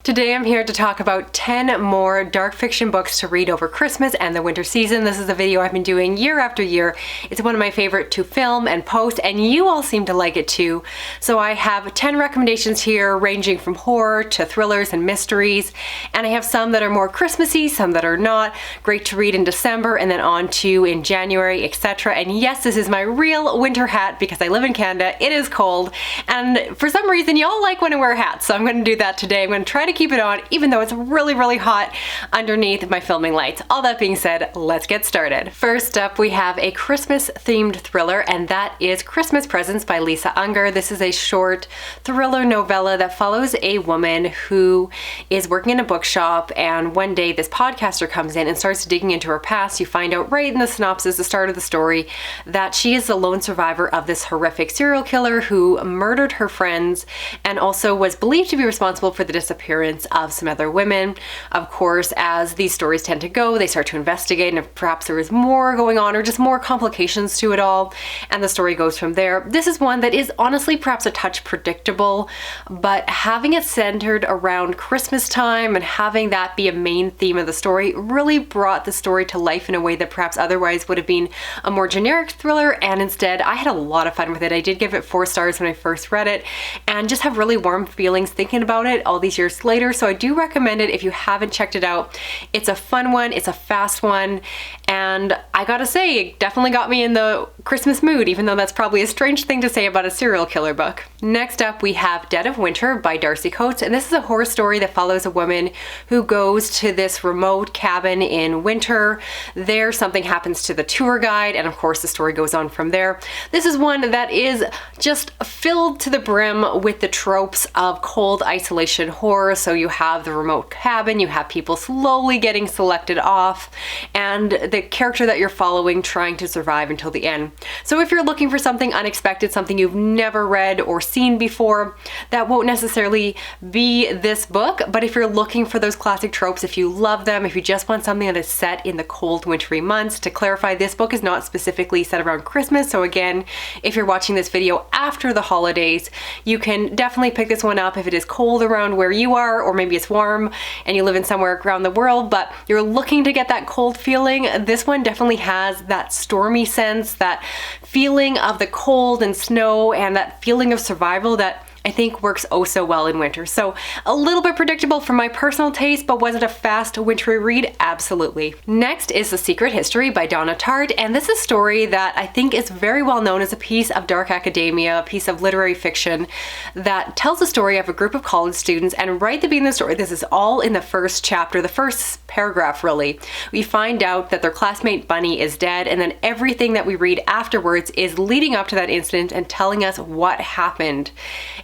Today I'm here to talk about 10 more dark fiction books to read over Christmas and the winter season. This is a video I've been doing year after year. It's one of my favorite to film and post, and you all seem to like it too. So I have 10 recommendations here ranging from horror to thrillers and mysteries, and I have some that are more Christmassy, some that are not. Great to read in December and then on to in January, etc. And yes, this is my real winter hat because I live in Canada. It is cold, and for some reason y'all like when I wear hats, so I'm going to do that today. I'm going to try to keep it on even though it's really hot underneath my filming lights. All that being said, let's get started. First up, we have a Christmas themed thriller, and that is Christmas Presents by Lisa Unger. This is a short thriller novella that follows a woman who is working in a bookshop, and one day this podcaster comes in and starts digging into her past. You find out right in the synopsis, the start of the story, that she is the lone survivor of this horrific serial killer who murdered her friends and also was believed to be responsible for the disappearance of some other women. Of course, as these stories tend to go, they start to investigate, and if perhaps there is more going on or just more complications to it all, and the story goes from there. This is one that is honestly perhaps a touch predictable, but having it centered around Christmas time and having that be a main theme of the story really brought the story to life in a way that perhaps otherwise would have been a more generic thriller, and instead I had a lot of fun with it. I did give it 4 stars when I first read it and just have really warm feelings thinking about it all these years later, so I do recommend it if you haven't checked it out. It's a fun one, it's a fast one, and I gotta say, it definitely got me in the Christmas mood, even though that's probably a strange thing to say about a serial killer book. Next up, we have Dead of Winter by Darcy, and this is a horror story that follows a woman who goes to this remote cabin in winter. There, something happens to the tour guide, and of course the story goes on from there. This is one that is just filled to the brim with the tropes of cold isolation horror. So you have the remote cabin, you have people slowly getting selected off, and the character that you're following trying to survive until the end. So if you're looking for something unexpected, something you've never read or seen before, that won't necessarily be this book. But if you're looking for those classic tropes, if you love them, if you just want something that is set in the cold wintry months, to clarify, this book is not specifically set around Christmas. So again, if you're watching this video after the holidays, you can definitely pick this one up if it is cold around where you are, or maybe it's warm and you live in somewhere around the world, but you're looking to get that cold feeling. This one definitely has that stormy sense, that feeling of the cold and snow, and that feeling of survival that I think works oh so well in winter. So a little bit predictable for my personal taste, but was it a fast wintry read? Absolutely. Next is The Secret History by Donna Tart, and this is a story that I think is very well known as a piece of dark academia, a piece of literary fiction that tells the story of a group of college students, and right at the beginning of the story, this is all in the first chapter, the first paragraph really, we find out that their classmate Bunny is dead, and then everything that we read afterwards is leading up to that incident and telling us what happened.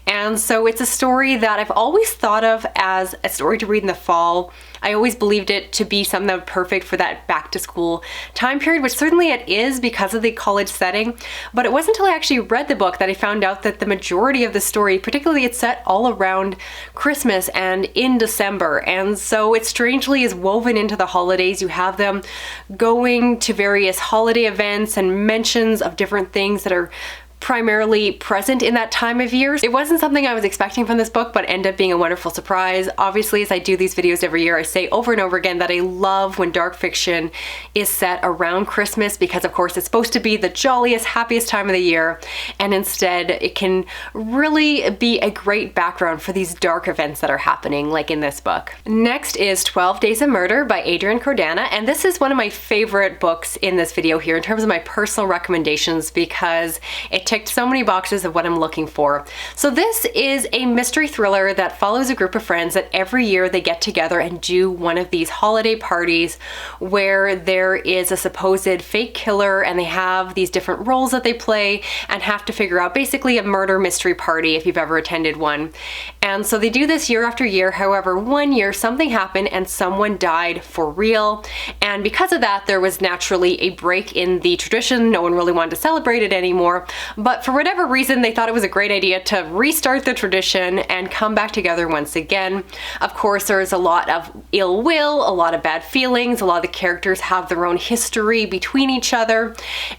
And so it's a story that I've always thought of as a story to read in the fall. I always believed it to be something that was perfect for that back to school time period, which certainly it is because of the college setting. But it wasn't until I actually read the book that I found out that the majority of the story, particularly it's set all around Christmas and in December. And so it strangely is woven into the holidays. You have them going to various holiday events and mentions of different things that are primarily present in that time of year. It wasn't something I was expecting from this book, but ended up being a wonderful surprise. Obviously, as I do these videos every year, I say over and over again that I love when dark fiction is set around Christmas, because of course it's supposed to be the jolliest, happiest time of the year, and instead it can really be a great background for these dark events that are happening, like in this book. Next is 12 Days of Murder by Adriena, Cordani, and this is one of my favorite books in this video here in terms of my personal recommendations, because it ticked so many boxes of what I'm looking for. So this is a mystery thriller that follows a group of friends that every year they get together and do one of these holiday parties where there is a supposed fake killer, and they have these different roles that they play and have to figure out basically a murder mystery party if you've ever attended one. And so they do this year after year. However, one year something happened and someone died for real. And because of that, there was naturally a break in the tradition. No one really wanted to celebrate it anymore. But for whatever reason, they thought it was a great idea to restart the tradition and come back together once again. Of course, there's a lot of ill will, a lot of bad feelings, a lot of the characters have their own history between each other.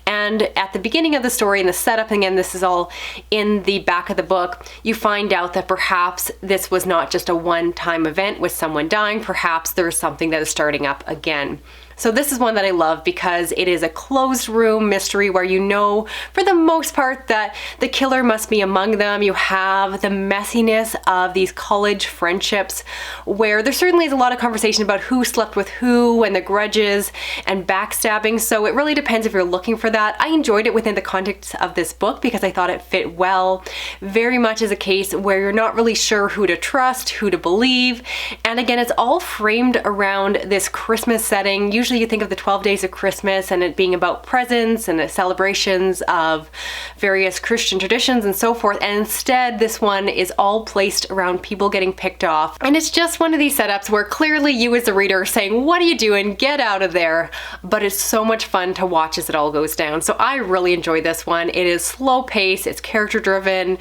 And at the beginning of the story, in the setup, again, this is all in the back of the book, you find out that perhaps this was not just a one-time event with someone dying, perhaps there's something that is starting up again. So this is one that I love because it is a closed room mystery where you know for the most part that the killer must be among them. You have the messiness of these college friendships where there certainly is a lot of conversation about who slept with who and the grudges and backstabbing. So it really depends if you're looking for that. I enjoyed it within the context of this book because I thought it fit well. Very much as a case where you're not really sure who to trust, who to believe. And again, it's all framed around this Christmas setting. Usually you think of the 12 days of Christmas and it being about presents and the celebrations of various Christian traditions and so forth. And instead, this one is all placed around people getting picked off. And it's just one of these setups where clearly you as the reader are saying, what are you doing? Get out of there. But it's so much fun to watch as it all goes down. So I really enjoyed this one. It is slow paced, it's character driven,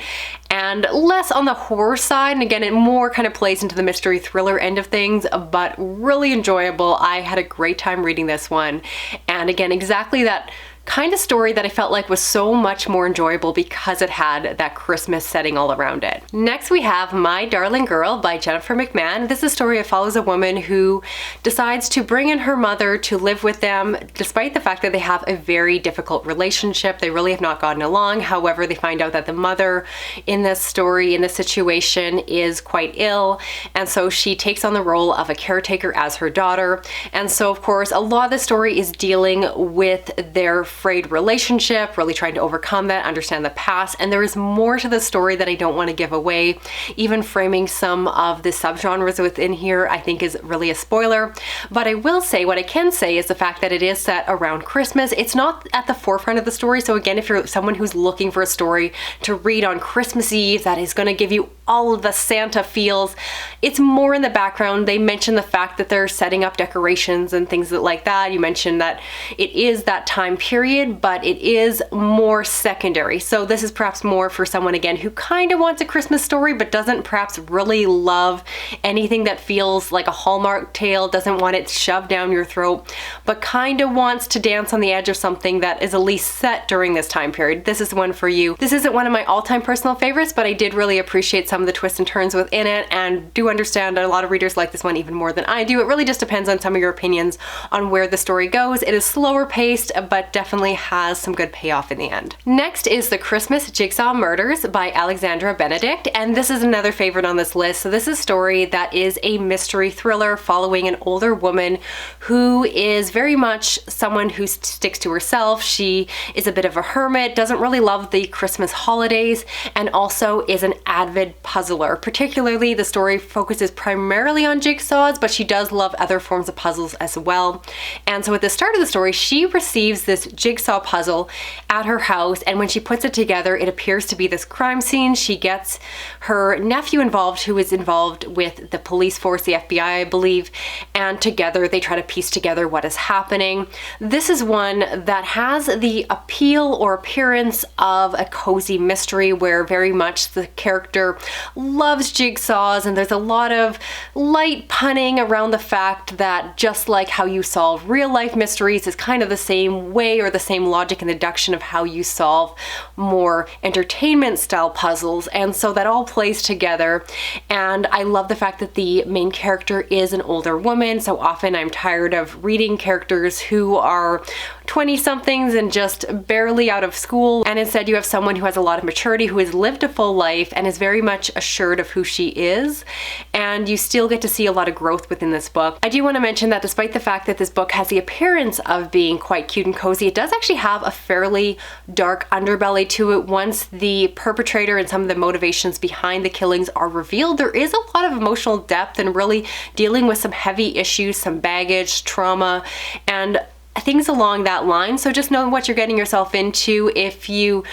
and less on the horror side. And again, it more kind of plays into the mystery thriller end of things, but really enjoyable. I had a great time reading this one. And again, exactly that kind of story that I felt like was so much more enjoyable because it had that Christmas setting all around it. Next we have My Darling Girl by Jennifer McMahon. This is a story that follows a woman who decides to bring in her mother to live with them despite the fact that they have a very difficult relationship. They really have not gotten along. However, they find out that the mother in this story, in this situation, is quite ill, and so she takes on the role of a caretaker as her daughter. And so of course a lot of the story is dealing with their frayed relationship, really trying to overcome that, understand the past, and there is more to the story that I don't want to give away. Even framing some of the subgenres within here I think is really a spoiler, but I will say what I can say is the fact that it is set around Christmas. It's not at the forefront of the story, so again, if you're someone who's looking for a story to read on Christmas Eve that is going to give you all of the Santa feels, it's more in the background. They mention the fact that they're setting up decorations and things like that. You mentioned that it is that time period, but it is more secondary. So this is perhaps more for someone, again, who kind of wants a Christmas story, but doesn't perhaps really love anything that feels like a Hallmark tale, doesn't want it shoved down your throat, but kind of wants to dance on the edge of something that is at least set during this time period. This is one for you. This isn't one of my all-time personal favorites, but I did really appreciate some of the twists and turns within it, and do understand that a lot of readers like this one even more than I do. It really just depends on some of your opinions on where the story goes. It is slower paced, but definitely has some good payoff in the end. Next is The Christmas Jigsaw Murders by Alexandra Benedict, and this is another favorite on this list. So this is a story that is a mystery thriller following an older woman who is very much someone who sticks to herself. She is a bit of a hermit, doesn't really love the Christmas holidays, and also is an avid puzzler. Particularly, the story focuses primarily on jigsaws, but she does love other forms of puzzles as well. And so at the start of the story, she receives this jigsaw puzzle at her house, and when she puts it together, it appears to be this crime scene. She gets her nephew involved, who is involved with the police force, the FBI, I believe, and together they try to piece together what is happening. This is one that has the appeal or appearance of a cozy mystery where very much the character loves jigsaws, and there's a lot of light punning around the fact that just like how you solve real life mysteries is kind of the same way or the same logic and deduction of how you solve more entertainment style puzzles. And so that all plays together. And I love the fact that the main character is an older woman. So often I'm tired of reading characters who are 20-somethings and just barely out of school, and instead you have someone who has a lot of maturity, who has lived a full life and is very much assured of who she is, and you still get to see a lot of growth within this book. I do want to mention that despite the fact that this book has the appearance of being quite cute and cozy, it does actually have a fairly dark underbelly to it. Once the perpetrator and some of the motivations behind the killings are revealed, there is a lot of emotional depth and really dealing with some heavy issues, some baggage, trauma, and things along that line. So just know what you're getting yourself into if you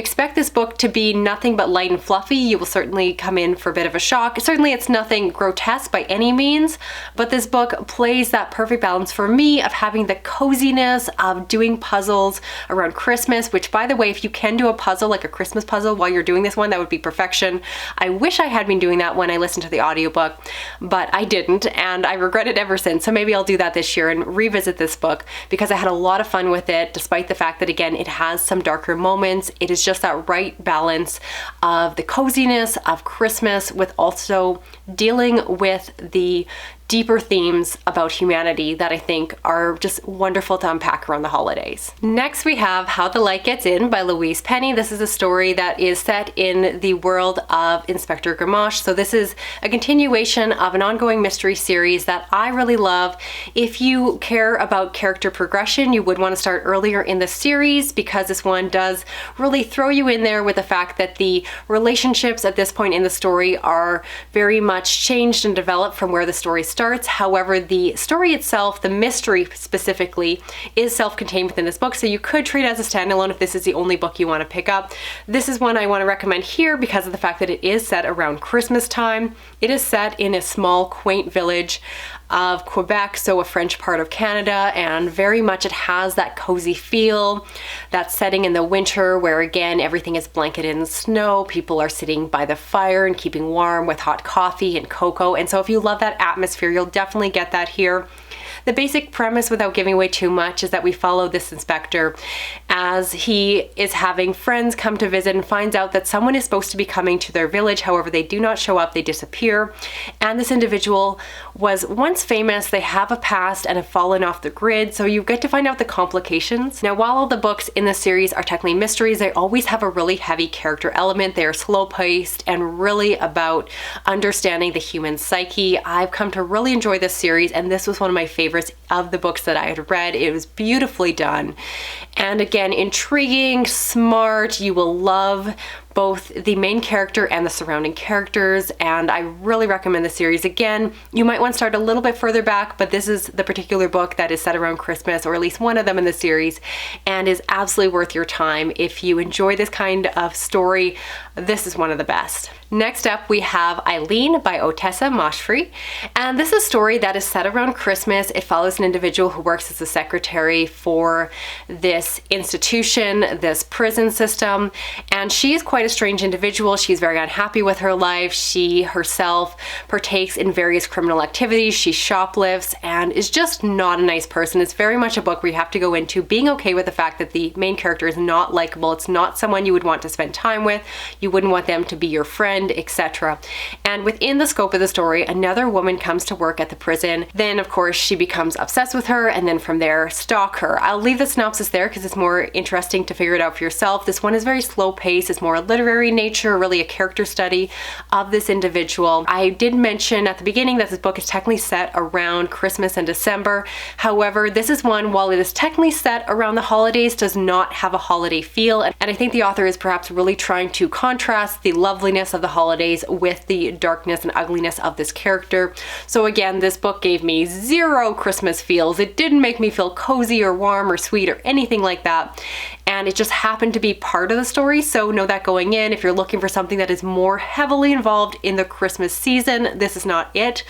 expect this book to be nothing but light and fluffy. You will certainly come in for a bit of a shock. Certainly it's nothing grotesque by any means, but this book plays that perfect balance for me of having the coziness of doing puzzles around Christmas, which, by the way, if you can do a puzzle, like a Christmas puzzle while you're doing this one, that would be perfection. I wish I had been doing that when I listened to the audiobook, but I didn't, and I regret it ever since. So maybe I'll do that this year and revisit this book, because I had a lot of fun with it, despite the fact that, again, it has some darker moments. It is just that right balance of the coziness of Christmas with also dealing with the deeper themes about humanity that I think are just wonderful to unpack around the holidays. Next, we have How the Light Gets In by Louise Penny. This is a story that is set in the world of Inspector Gamache. So this is a continuation of an ongoing mystery series that I really love. If you care about character progression, you would want to start earlier in the series, because this one does really throw you in there with the fact that the relationships at this point in the story are very much changed and developed from where the story starts. However, the story itself, the mystery specifically, is self-contained within this book, so you could treat it as a standalone if this is the only book you want to pick up. This is one I want to recommend here because of the fact that it is set around Christmas time. It is set in a small, quaint village of Quebec, so a French part of Canada, and very much it has that cozy feel, that setting in the winter where, again, everything is blanketed in snow, people are sitting by the fire and keeping warm with hot coffee and cocoa, and so if you love that atmosphere, you'll definitely get that here. The basic premise, without giving away too much, is that we follow this inspector as he is having friends come to visit and finds out that someone is supposed to be coming to their village. However, they do not show up, they disappear. And this individual was once famous, they have a past and have fallen off the grid, so you get to find out the complications. Now, while all the books in the series are technically mysteries, they always have a really heavy character element. They are slow-paced and really about understanding the human psyche. I've come to really enjoy this series, and this was one of my favorites of the books that I had read. It was beautifully done. And again, intriguing, smart. You will love both the main character and the surrounding characters, and I really recommend the series. Again, you might want to start a little bit further back, but this is the particular book that is set around Christmas, or at least one of them in the series, and is absolutely worth your time. If you enjoy this kind of story, this is one of the best. Next up, we have Eileen by Ottessa Moshfegh, and this is a story that is set around Christmas. It follows an individual who works as a secretary for this institution, this prison system, and she is quite a strange individual. She's very unhappy with her life. She herself partakes in various criminal activities. She shoplifts and is just not a nice person. It's very much a book where you have to go into being okay with the fact that the main character is not likable. It's not someone you would want to spend time with. You wouldn't want them to be your friend, etc. And within the scope of the story, another woman comes to work at the prison. Then, of course, she becomes obsessed with her, and then from there, stalk her. I'll leave the synopsis there because it's more interesting to figure it out for yourself. This one is very slow paced. It's more a literary nature, really a character study of this individual. I did mention at the beginning that this book is technically set around Christmas and December. However, this is one, while it is technically set around the holidays, does not have a holiday feel. And I think the author is perhaps really trying to contrast the loveliness of the holidays with the darkness and ugliness of this character. So again, this book gave me zero Christmas feels. It didn't make me feel cozy or warm or sweet or anything like that. And it just happened to be part of the story, so know that going in. If you're looking for something that is more heavily involved in the Christmas season, this is not it.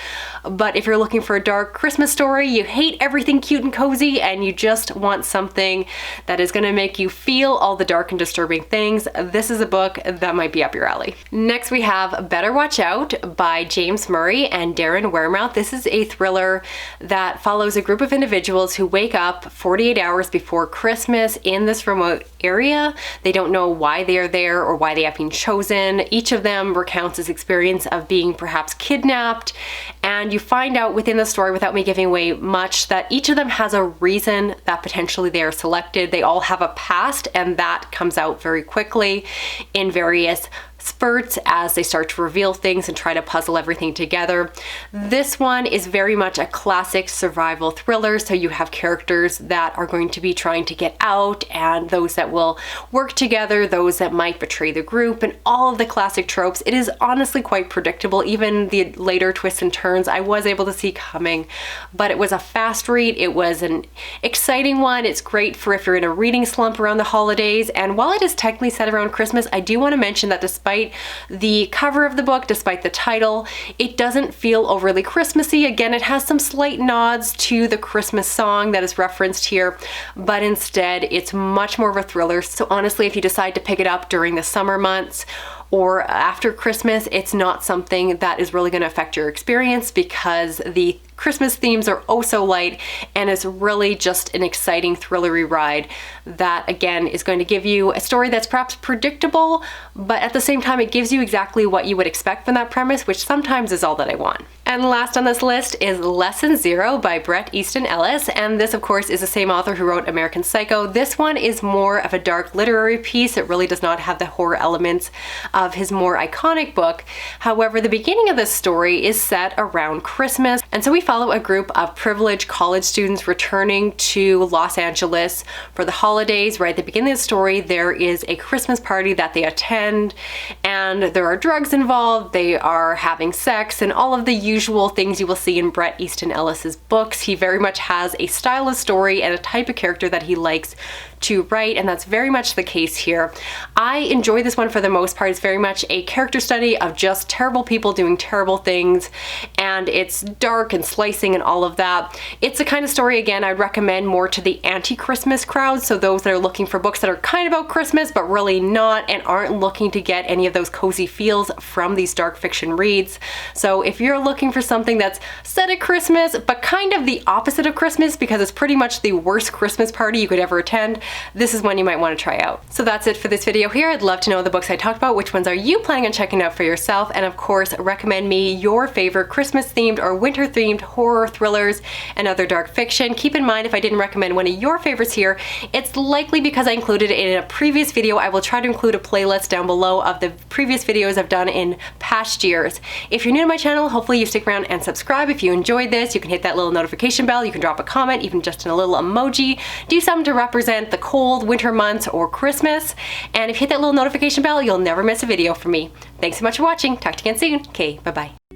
But if you're looking for a dark Christmas story, you hate everything cute and cozy, and you just want something that is going to make you feel all the dark and disturbing things, this is a book that might be up your alley. Next, we have Better Watch Out by James Murray and Darren Wearmouth. This is a thriller that follows a group of individuals who wake up 48 hours before Christmas in this remote area. They don't know why they are there or why they have been chosen. Each of them recounts his experience of being perhaps kidnapped, and you find out within the story, without me giving away much, that each of them has a reason that potentially they are selected. They all have a past, and that comes out very quickly in various spurts as they start to reveal things and try to puzzle everything together. This one is very much a classic survival thriller, so you have characters that are going to be trying to get out and those that will work together, those that might betray the group, and all of the classic tropes. It is honestly quite predictable. Even the later twists and turns I was able to see coming, but it was a fast read. It was an exciting one. It's great for if you're in a reading slump around the holidays, and while it is technically set around Christmas, I do want to mention that despite the cover of the book, despite the title, it doesn't feel overly Christmassy. Again, it has some slight nods to the Christmas song that is referenced here, but instead it's much more of a thriller. So honestly, if you decide to pick it up during the summer months or after Christmas, it's not something that is really going to affect your experience because the Christmas themes are oh so light, and it's really just an exciting thrillery ride that again is going to give you a story that's perhaps predictable, but at the same time it gives you exactly what you would expect from that premise, which sometimes is all that I want. And last on this list is Lesson Zero by Bret, Easton, Ellis, and this of course is the same author who wrote American Psycho. This one is more of a dark literary piece. It really does not have the horror elements of his more iconic book. However, the beginning of this story is set around Christmas, and so we follow a group of privileged college students returning to Los Angeles for the holidays. Right at the beginning of the story, there is a Christmas party that they attend, and there are drugs involved, they are having sex, and all of the usual things you will see in Bret Easton Ellis's books. He very much has a style of story and a type of character that he likes to write, and that's very much the case here. I enjoy this one for the most part. It's very much a character study of just terrible people doing terrible things, and it's dark and slicing and all of that. It's the kind of story, again, I'd recommend more to the anti-Christmas crowd, so those that are looking for books that are kind of about Christmas but really not, and aren't looking to get any of those cozy feels from these dark fiction reads. So if you're looking for something that's set at Christmas but kind of the opposite of Christmas because it's pretty much the worst Christmas party you could ever attend, this is one you might want to try out. So that's it for this video here. I'd love to know the books I talked about. Which ones are you planning on checking out for yourself? And of course, recommend me your favorite Christmas themed or winter themed horror thrillers and other dark fiction. Keep in mind, if I didn't recommend one of your favorites here, it's likely because I included it in a previous video. I will try to include a playlist down below of the previous videos I've done in past years. If you're new to my channel, hopefully you stick around and subscribe. If you enjoyed this, you can hit that little notification bell. You can drop a comment, even just in a little emoji. Do something to represent the cold winter months or Christmas. And if you hit that little notification bell, you'll never miss a video from me. Thanks so much for watching. Talk to you again soon. Okay, bye-bye.